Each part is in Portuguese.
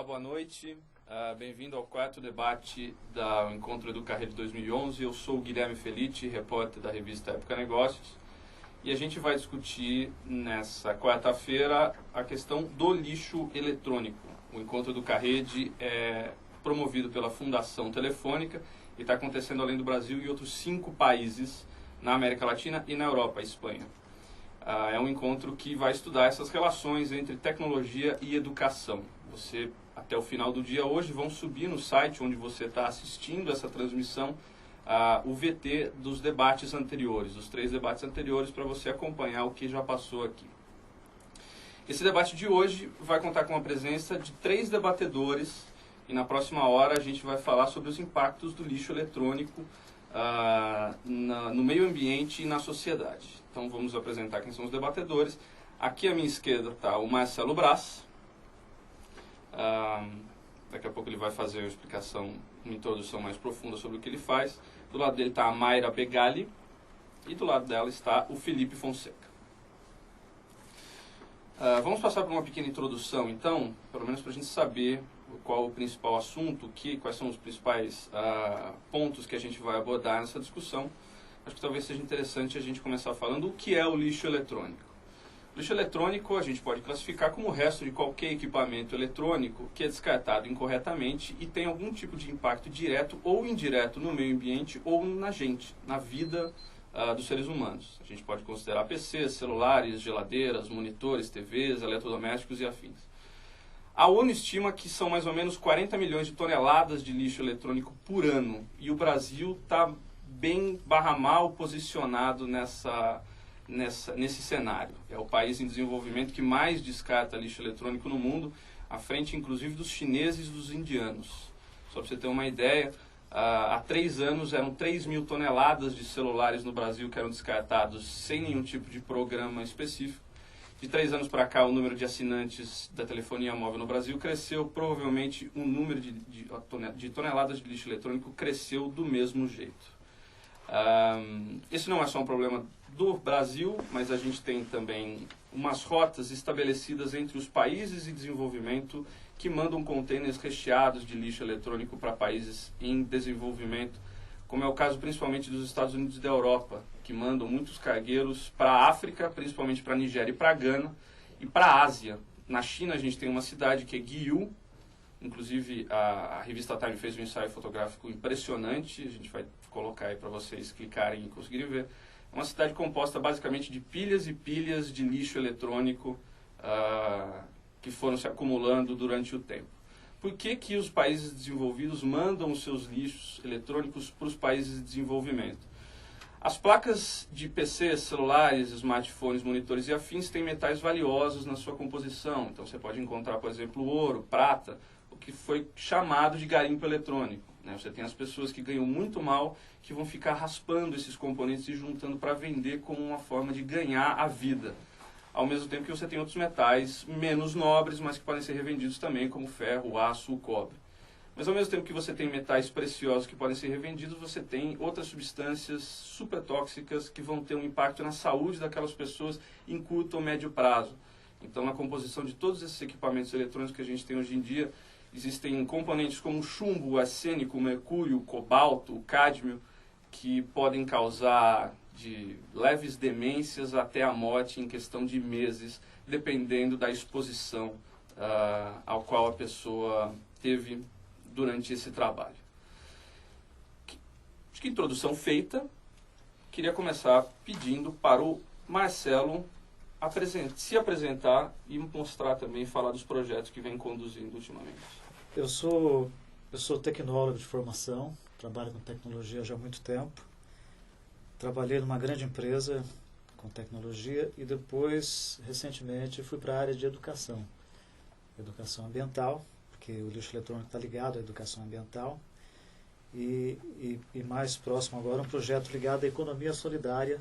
boa noite. Bem-vindo ao quarto debate do Encontro EducaRede 2011. Eu sou o Guilherme Felitti, repórter da revista Época Negócios. E a gente vai discutir nessa quarta-feira a questão do lixo eletrônico. O Encontro EducaRede é promovido pela Fundação Telefônica e está acontecendo além do Brasil e outros 5 países na América Latina e na Europa, Espanha. É um encontro que vai estudar essas relações entre tecnologia e educação. Você, até o final do dia hoje, vão subir no site onde você está assistindo essa transmissão o VT dos debates anteriores, os 3 debates anteriores, para você acompanhar o que já passou aqui. Esse debate de hoje vai contar com a presença de 3 debatedores e na próxima hora a gente vai falar sobre os impactos do lixo eletrônico no meio ambiente e na sociedade. Então vamos apresentar quem são os debatedores. Aqui à minha esquerda está o Marcelo Braz. Daqui a pouco ele vai fazer uma introdução mais profunda sobre o que ele faz. Do lado dele está a Mayra Begali e do lado dela está o Felipe Fonseca. Vamos passar por uma pequena introdução, então, pelo menos para a gente saber qual o principal assunto, quais são os principais pontos que a gente vai abordar nessa discussão. Acho que talvez seja interessante a gente começar falando o que é o lixo eletrônico. O lixo eletrônico a gente pode classificar como o resto de qualquer equipamento eletrônico que é descartado incorretamente e tem algum tipo de impacto direto ou indireto no meio ambiente ou na gente, na vida dos seres humanos. A gente pode considerar PCs, celulares, geladeiras, monitores, TVs, eletrodomésticos e afins. A ONU estima que são mais ou menos 40 milhões de toneladas de lixo eletrônico por ano. E o Brasil está bem mal posicionado nesse cenário. É o país em desenvolvimento que mais descarta lixo eletrônico no mundo, à frente inclusive dos chineses e dos indianos. Só para você ter uma ideia, há 3 anos eram 3 mil toneladas de celulares no Brasil que eram descartados sem nenhum tipo de programa específico. De 3 anos para cá, o número de assinantes da telefonia móvel no Brasil cresceu, provavelmente o número de toneladas de lixo eletrônico cresceu do mesmo jeito. Esse não é só um problema do Brasil, mas a gente tem também umas rotas estabelecidas entre os países em desenvolvimento que mandam contêineres recheados de lixo eletrônico para países em desenvolvimento, como é o caso principalmente dos Estados Unidos e da Europa, que mandam muitos cargueiros para a África, principalmente para a Nigéria e para a Gana, e para a Ásia. Na China a gente tem uma cidade que é Guiyu, inclusive a revista Time fez um ensaio fotográfico impressionante, a gente vai colocar aí para vocês clicarem e conseguirem ver. É uma cidade composta basicamente de pilhas e pilhas de lixo eletrônico que foram se acumulando durante o tempo. Por que os países desenvolvidos mandam os seus lixos eletrônicos para os países de desenvolvimento? As placas de PCs, celulares, smartphones, monitores e afins têm metais valiosos na sua composição. Então você pode encontrar, por exemplo, ouro, prata, o que foi chamado de garimpo eletrônico. Você tem as pessoas que ganham muito mal, que vão ficar raspando esses componentes e juntando para vender como uma forma de ganhar a vida. Ao mesmo tempo que você tem outros metais menos nobres, mas que podem ser revendidos também, como o ferro, o aço, o cobre. Mas ao mesmo tempo que você tem metais preciosos que podem ser revendidos, você tem outras substâncias super tóxicas que vão ter um impacto na saúde daquelas pessoas em curto ou médio prazo. Então, na composição de todos esses equipamentos eletrônicos que a gente tem hoje em dia, existem componentes como o chumbo, o arsênico, o mercúrio, o cobalto, o cádmio, que podem causar de leves demências até a morte em questão de meses, dependendo da exposição ao qual a pessoa teve durante esse trabalho. Acho que introdução feita, queria começar pedindo para o Marcelo se apresentar e mostrar também, falar dos projetos que vem conduzindo ultimamente. Eu sou tecnólogo de formação, trabalho com tecnologia já há muito tempo. Trabalhei numa grande empresa com tecnologia e depois, recentemente, fui para a área de educação ambiental, porque o lixo eletrônico está ligado à educação ambiental, e mais próximo agora um projeto ligado à economia solidária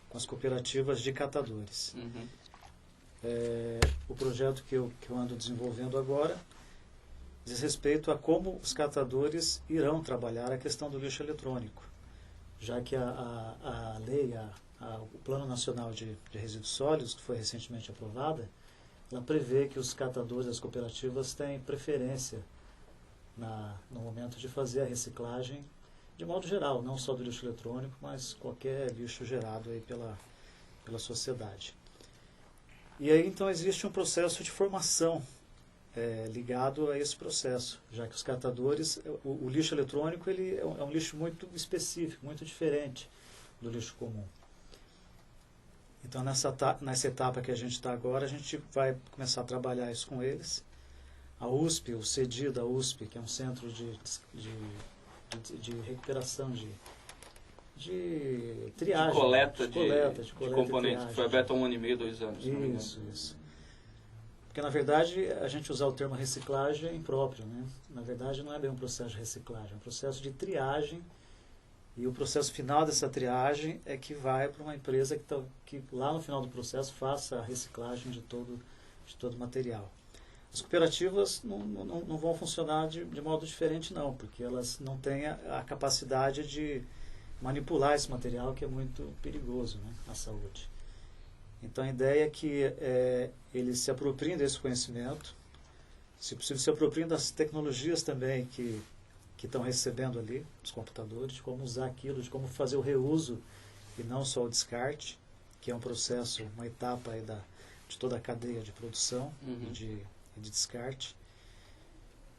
com as cooperativas de catadores. Uhum. O projeto que eu ando desenvolvendo agora diz respeito a como os catadores irão trabalhar a questão do lixo eletrônico, já que a lei, o Plano Nacional de Resíduos Sólidos, que foi recentemente aprovada, ela prevê que os catadores das cooperativas têm preferência no momento de fazer a reciclagem, de modo geral, não só do lixo eletrônico, mas qualquer lixo gerado aí pela sociedade. E aí então existe um processo de formação ligado a esse processo, já que os catadores, o lixo eletrônico ele é um lixo muito específico, muito diferente do lixo comum. Então nessa etapa que a gente está agora, a gente vai começar a trabalhar isso com eles. A USP, o CEDI da USP, que é um centro de recuperação, de triagem. De coleta de componentes, que foi aberto há 1 ano e meio, 2 anos. Isso. Porque, na verdade, a gente usar o termo reciclagem é impróprio, né? Na verdade, não é bem um processo de reciclagem, é um processo de triagem. E o processo final dessa triagem é que vai para uma empresa que lá no final do processo faça a reciclagem de todo o material. As cooperativas não vão funcionar de modo diferente, não, porque elas não têm a capacidade de manipular esse material, que é muito perigoso, né, à saúde. Então a ideia é que eles se apropriem desse conhecimento, se possível se apropriem das tecnologias também que estão recebendo ali, os computadores, de como usar aquilo, de como fazer o reuso e não só o descarte, que é um processo, uma etapa aí de toda a cadeia de produção e de descarte.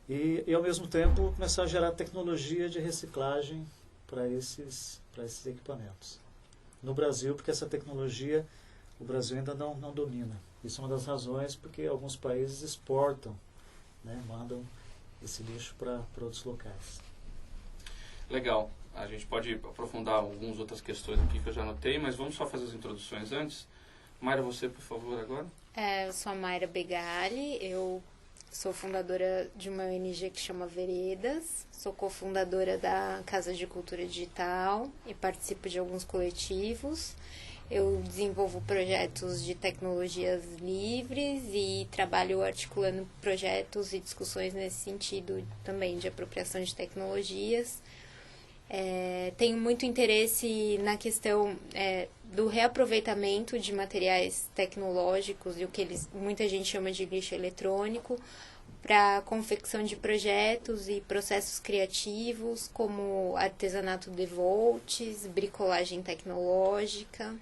E ao mesmo tempo começar a gerar tecnologia de reciclagem para esses equipamentos. No Brasil, porque essa tecnologia o Brasil ainda não domina. Isso é uma das razões porque alguns países exportam, né, mandam esse lixo para outros locais. Legal. A gente pode aprofundar algumas outras questões aqui que eu já anotei, mas vamos só fazer as introduções antes. Mayra, você, por favor, agora. Eu sou a Mayra Begali, eu sou fundadora de uma ONG que chama Veredas, sou cofundadora da Casa de Cultura Digital e participo de alguns coletivos. Eu desenvolvo projetos de tecnologias livres e trabalho articulando projetos e discussões nesse sentido também de apropriação de tecnologias. Tenho muito interesse na questão do reaproveitamento de materiais tecnológicos e o que muita gente chama de lixo eletrônico para a confecção de projetos e processos criativos como artesanato de volts, bricolagem tecnológica.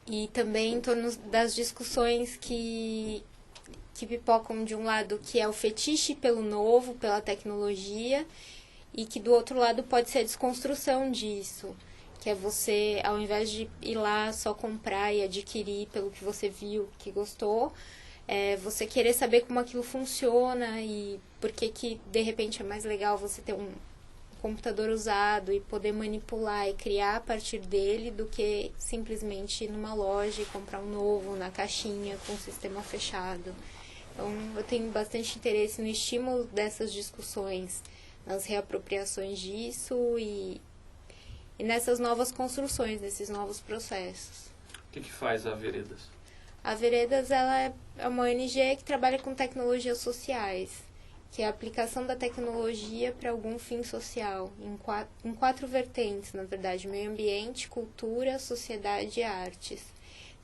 E também em torno das discussões que pipocam de um lado que é o fetiche pelo novo, pela tecnologia, e que do outro lado pode ser a desconstrução disso, que é você, ao invés de ir lá só comprar e adquirir pelo que você viu, que gostou, você querer saber como aquilo funciona e por que de repente é mais legal você ter um computador usado e poder manipular e criar a partir dele do que simplesmente ir numa loja e comprar um novo na caixinha com o sistema fechado. Então eu tenho bastante interesse no estímulo dessas discussões, nas reapropriações disso e nessas novas construções, nesses novos processos. O que faz a Veredas? A Veredas ela é uma ONG que trabalha com tecnologias sociais, que é a aplicação da tecnologia para algum fim social, em 4 vertentes, na verdade, meio ambiente, cultura, sociedade e artes.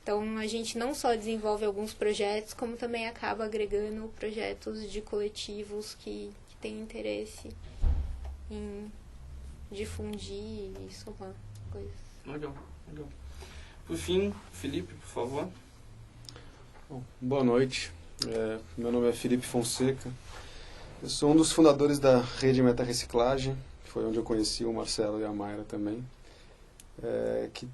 Então, a gente não só desenvolve alguns projetos, como também acaba agregando projetos de coletivos que têm interesse em difundir e somar coisas. Legal. Por fim, Felipe, por favor. Bom, boa noite. Meu nome é Felipe Fonseca. Eu sou um dos fundadores da Rede Meta Reciclagem, que foi onde eu conheci o Marcelo e a Mayra também, que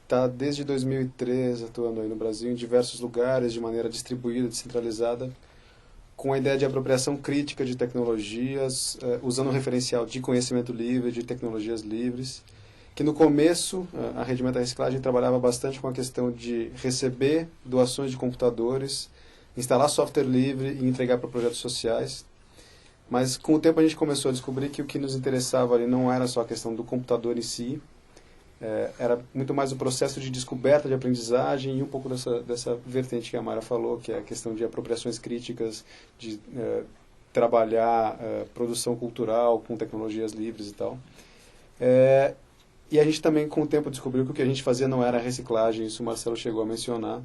está desde 2003 atuando aí no Brasil em diversos lugares, de maneira distribuída, descentralizada, com a ideia de apropriação crítica de tecnologias, usando um referencial de conhecimento livre, de tecnologias livres, que no começo a Rede Meta Reciclagem trabalhava bastante com a questão de receber doações de computadores, instalar software livre e entregar para projetos sociais. Mas com o tempo a gente começou a descobrir que o que nos interessava ali não era só a questão do computador em si, era muito mais o processo de descoberta, de aprendizagem e um pouco dessa vertente que a Mara falou, que é a questão de apropriações críticas, de trabalhar produção cultural com tecnologias livres e tal. E a gente também com o tempo descobriu que o que a gente fazia não era reciclagem, isso o Marcelo chegou a mencionar,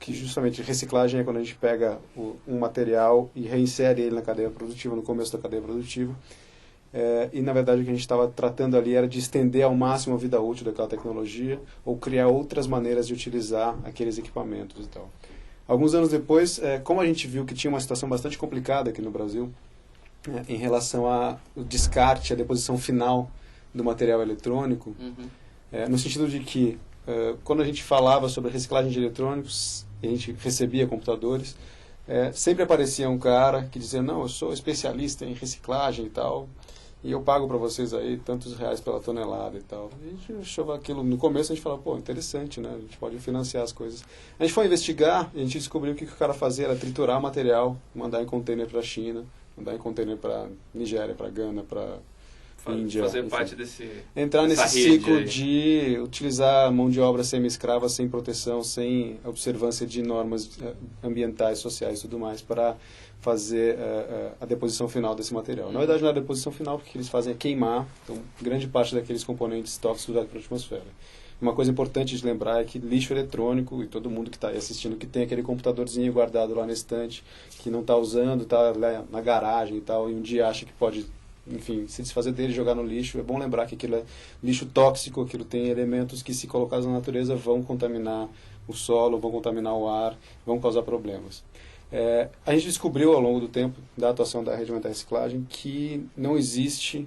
que justamente reciclagem é quando a gente pega um material e reinsere ele na cadeia produtiva, no começo da cadeia produtiva. E, na verdade, o que a gente estava tratando ali era de estender ao máximo a vida útil daquela tecnologia ou criar outras maneiras de utilizar aqueles equipamentos e tal. Alguns anos depois, como a gente viu que tinha uma situação bastante complicada aqui no Brasil, em relação ao descarte, a deposição final do material eletrônico, no sentido de que, quando a gente falava sobre reciclagem de eletrônicos, e a gente recebia computadores, sempre aparecia um cara que dizia, não, eu sou especialista em reciclagem e tal, e eu pago para vocês aí tantos reais pela tonelada e tal. E a gente achava aquilo, no começo a gente falava, pô, interessante, né? A gente pode financiar as coisas. A gente foi investigar e a gente descobriu que o cara fazia era triturar material, mandar em container para a China, mandar em container para Nigéria, para Gana, para Índia. Fazer enfim. parte desse... Entrar nesse ciclo de utilizar mão de obra semi-escrava, sem proteção, sem observância de normas ambientais, sociais e tudo mais, para fazer a deposição final desse material. Na verdade, não é a deposição final, porque eles fazem é queimar, então, grande parte daqueles componentes tóxicos vai para a atmosfera. Uma coisa importante de lembrar é que lixo eletrônico, e todo mundo que está aí assistindo, que tem aquele computadorzinho guardado lá na estante, que não está usando, está lá na garagem e tal, e um dia acha que pode, enfim, se desfazer dele e jogar no lixo, é bom lembrar que aquilo é lixo tóxico, aquilo tem elementos que, se colocados na natureza, vão contaminar o solo, vão contaminar o ar, vão causar problemas. A gente descobriu ao longo do tempo da atuação da Rede Meta Reciclagem que não existia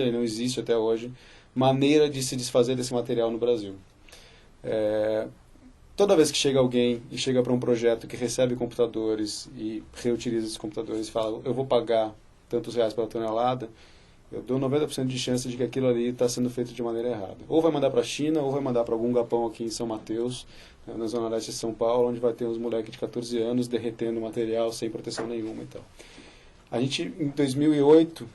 e não existe até hoje maneira de se desfazer desse material no Brasil. Toda vez que chega alguém e chega para um projeto que recebe computadores e reutiliza esses computadores e fala, eu vou pagar tantos reais pela tonelada, eu dou 90% de chance de que aquilo ali está sendo feito de maneira errada. Ou vai mandar para a China, ou vai mandar para algum galpão aqui em São Mateus, na zona leste de São Paulo, onde vai ter uns moleques de 14 anos derretendo material sem proteção nenhuma e tal. A gente, em 2008,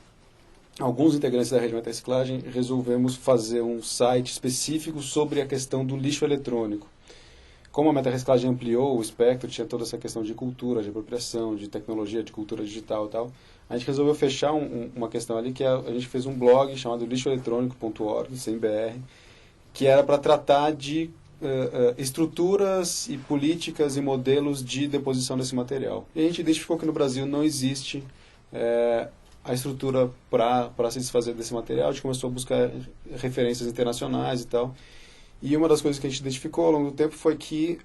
alguns integrantes da Rede Meta Reciclagem resolvemos fazer um site específico sobre a questão do lixo eletrônico. Como a Meta Reciclagem ampliou o espectro, tinha toda essa questão de cultura, de apropriação, de tecnologia, de cultura digital e tal, a gente resolveu fechar uma questão ali, que a gente fez um blog chamado lixoeletrônico.org, sem BR, que era para tratar de estruturas e políticas e modelos de deposição desse material. E a gente identificou que no Brasil não existe a estrutura para se desfazer desse material. A gente começou a buscar referências internacionais e tal. E uma das coisas que a gente identificou ao longo do tempo foi que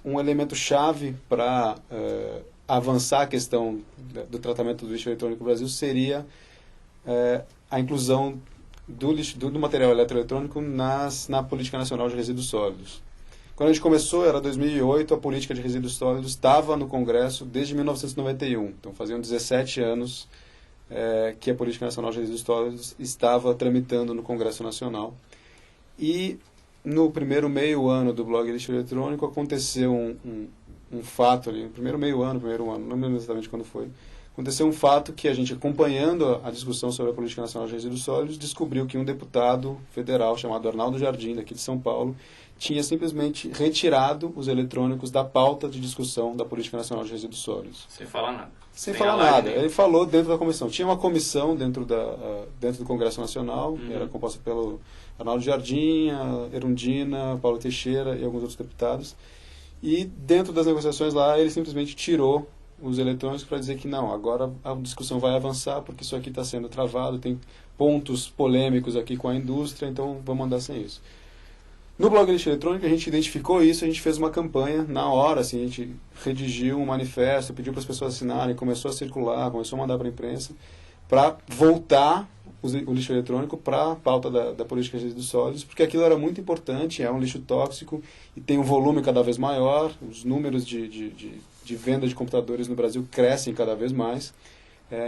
um elemento chave para avançar a questão do tratamento do lixo eletrônico no Brasil seria a inclusão do material eletroeletrônico na Política Nacional de Resíduos Sólidos. Quando a gente começou, era 2008, a política de resíduos sólidos estava no Congresso desde 1991. Então faziam 17 anos que a Política Nacional de Resíduos Sólidos estava tramitando no Congresso Nacional. E no primeiro meio ano do blog Lixo Eletrônico aconteceu um fato ali, no primeiro ano, não lembro exatamente quando foi, aconteceu um fato que a gente, acompanhando a discussão sobre a Política Nacional de Resíduos Sólidos, descobriu que um deputado federal chamado Arnaldo Jardim, daqui de São Paulo, tinha simplesmente retirado os eletrônicos da pauta de discussão da Política Nacional de Resíduos Sólidos. Sem falar nada. Sem falar nada. Ele falou dentro da comissão. Tinha uma comissão dentro do Congresso Nacional, era composta pelo Arnaldo Jardim, a Erundina, Paulo Teixeira e alguns outros deputados. E dentro das negociações lá, ele simplesmente tirou os eletrônicos para dizer que não, agora a discussão vai avançar porque isso aqui está sendo travado, tem pontos polêmicos aqui com a indústria, então vamos andar sem isso. No blog Lixo Eletrônico a gente identificou isso, a gente fez uma campanha na hora, assim, a gente redigiu um manifesto, pediu para as pessoas assinarem, começou a circular, começou a mandar para a imprensa, para voltar o lixo eletrônico para a pauta da política de resíduos sólidos, porque aquilo era muito importante, é um lixo tóxico e tem um volume cada vez maior, os números de venda de computadores no Brasil crescem cada vez mais,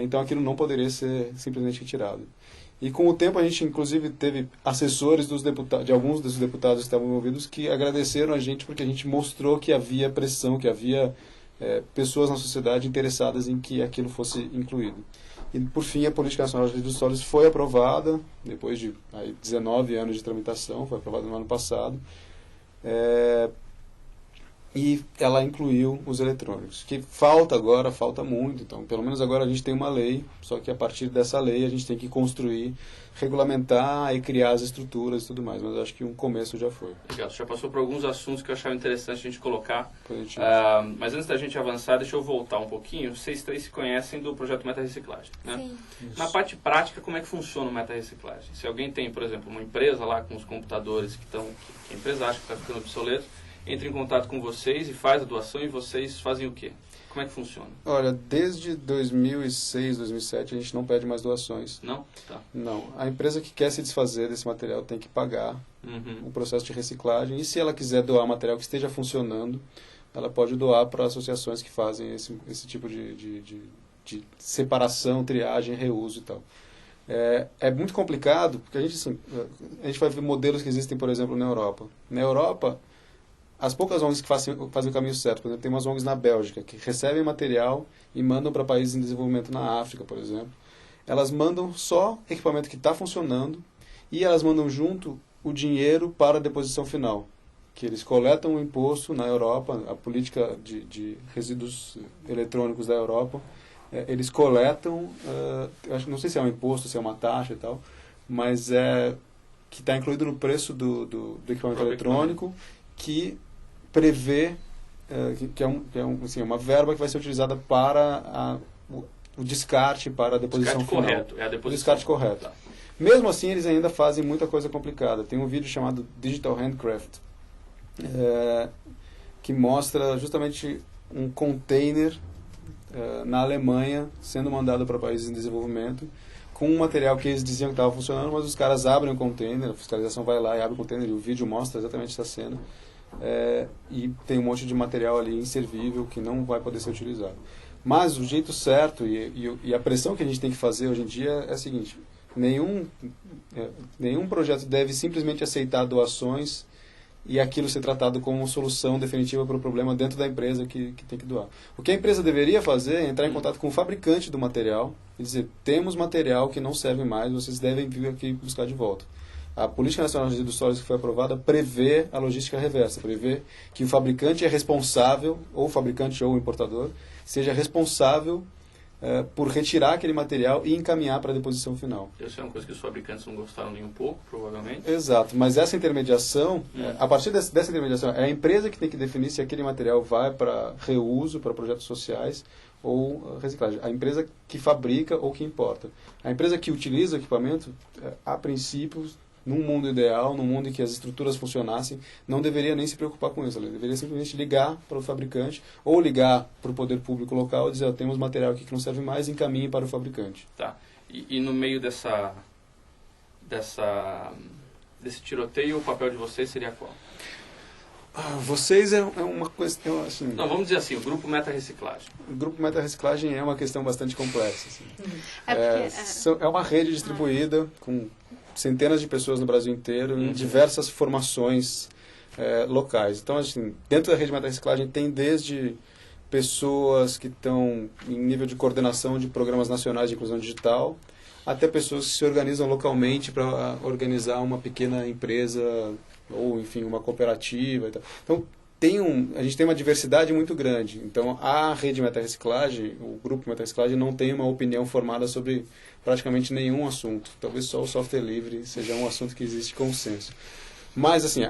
então aquilo não poderia ser simplesmente retirado. E com o tempo a gente inclusive teve assessores de alguns dos deputados que estavam envolvidos que agradeceram a gente porque a gente mostrou que havia pressão, que havia pessoas na sociedade interessadas em que aquilo fosse incluído. E, por fim, a Política Nacional de Resíduos Sólidos foi aprovada, depois de 19 anos de tramitação, foi aprovada no ano passado. e ela incluiu os eletrônicos. Que falta agora, falta muito. Então, pelo menos agora a gente tem uma lei, só que a partir dessa lei a gente tem que construir, regulamentar e criar as estruturas e tudo mais. Mas eu acho que um começo já foi. Legal, você já passou por alguns assuntos que eu achava interessante a gente colocar. Mas antes da gente avançar, deixa eu voltar um pouquinho. Vocês três se conhecem do projeto Meta Reciclagem, né? Sim. Na parte prática, como é que funciona o Meta Reciclagem? Se alguém tem, por exemplo, uma empresa lá com os computadores que a empresa acha que está ficando obsoleto, entra em contato com vocês e faz a doação, e vocês fazem o quê? Como é que funciona? Olha, desde 2006, 2007 a gente não pede mais doações. Não? Tá. Não. A empresa que quer se desfazer desse material tem que pagar o processo de reciclagem, e se ela quiser doar material que esteja funcionando, ela pode doar para associações que fazem esse tipo de separação, triagem, reuso e tal. É muito complicado, porque a gente vai ver modelos que existem, por exemplo, na Europa. Na Europa, as poucas ONGs que fazem o caminho certo, por exemplo, tem umas ONGs na Bélgica que recebem material e mandam para países em desenvolvimento na África, por exemplo. Elas mandam só equipamento que está funcionando, e elas mandam junto o dinheiro para a deposição final, que eles coletam o imposto na Europa, a política de resíduos eletrônicos da Europa. Eles coletam, não sei se é um imposto, se é uma taxa e tal, mas que está incluído no preço do equipamento eletrônico, que prevê que é uma verba que vai ser utilizada para o descarte, para a deposição final. Correto, é a deposição. O descarte correto. Tá. Mesmo assim, eles ainda fazem muita coisa complicada. Tem um vídeo chamado Digital Handcraft, que mostra justamente um container na Alemanha sendo mandado para países em desenvolvimento, com um material que eles diziam que estava funcionando, mas os caras abrem o container, a fiscalização vai lá e abre o container, e o vídeo mostra exatamente essa cena. E tem um monte de material ali inservível que não vai poder ser utilizado. Mas o jeito certo e a pressão que a gente tem que fazer hoje em dia é a seguinte: nenhum projeto deve simplesmente aceitar doações e aquilo ser tratado como uma solução definitiva para o problema dentro da empresa que tem que doar. O que a empresa deveria fazer é entrar em contato com o fabricante do material e dizer: temos material que não serve mais, vocês devem vir aqui buscar de volta. A Política Nacional de Resíduos Sólidos que foi aprovada prevê a logística reversa, prevê que o fabricante é responsável, ou o fabricante ou o importador, seja responsável por retirar aquele material e encaminhar para a deposição final. Isso é uma coisa que os fabricantes não gostaram nem um pouco, provavelmente. Exato, mas essa intermediação, a partir dessa intermediação, é a empresa que tem que definir se aquele material vai para reuso, para projetos sociais ou reciclagem. A empresa que fabrica ou que importa. A empresa que utiliza o equipamento, a princípio, num mundo ideal, num mundo em que as estruturas funcionassem, não deveria nem se preocupar com isso. Ela deveria simplesmente ligar para o fabricante ou ligar para o poder público local e dizer: temos material aqui que não serve mais, encaminhe para o fabricante. Tá. E no meio desse tiroteio, o papel de vocês seria qual? Vocês é uma questão assim... Não, vamos dizer assim, o Grupo Meta Reciclagem. O Grupo Meta Reciclagem é uma questão bastante complexa. Assim. Porque, é uma rede distribuída com centenas de pessoas no Brasil inteiro, em diversas formações locais. Então, assim, dentro da rede Meta Reciclagem tem desde pessoas que estão em nível de coordenação de programas nacionais de inclusão digital, até pessoas que se organizam localmente para organizar uma pequena empresa ou, enfim, uma cooperativa e tal. Então, a gente tem uma diversidade muito grande. Então, a rede Meta Reciclagem, o grupo Meta Reciclagem, não tem uma opinião formada sobre praticamente nenhum assunto. Talvez só o software livre seja um assunto que existe consenso. Mas, assim,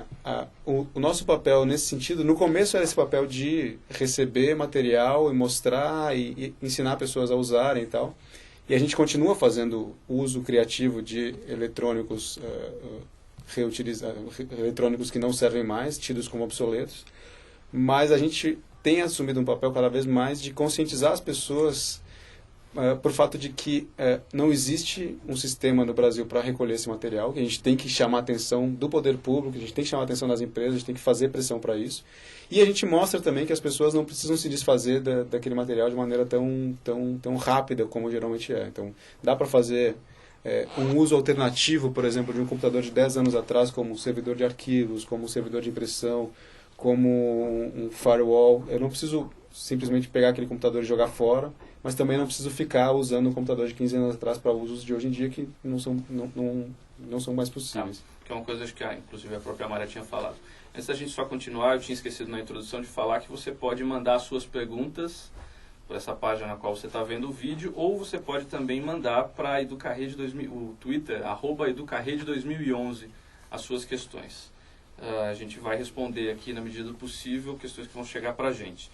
o nosso papel nesse sentido, no começo era esse papel de receber material e mostrar e ensinar pessoas a usarem e tal. E a gente continua fazendo uso criativo de eletrônicos eletrônicos que não servem mais, tidos como obsoletos. Mas a gente tem assumido um papel cada vez mais de conscientizar as pessoas por fato de que não existe um sistema no Brasil para recolher esse material, que a gente tem que chamar a atenção do poder público, a gente tem que chamar a atenção das empresas, a gente tem que fazer pressão para isso. E a gente mostra também que as pessoas não precisam se desfazer daquele material de maneira tão rápida como geralmente é. Então, dá para fazer um uso alternativo, por exemplo, de um computador de 10 anos atrás, como um servidor de arquivos, como um servidor de impressão, como um firewall. Eu não preciso simplesmente pegar aquele computador e jogar fora, mas também não preciso ficar usando um computador de 15 anos atrás para usos de hoje em dia que não são mais possíveis. Que é uma coisa que inclusive a própria Maria tinha falado. Antes da gente só continuar, eu tinha esquecido na introdução de falar que você pode mandar suas perguntas por essa página na qual você está vendo o vídeo, ou você pode também mandar para a Educarrede 2000, o Twitter, @Educarrede 2011, as suas questões. A gente vai responder aqui na medida do possível questões que vão chegar para a gente.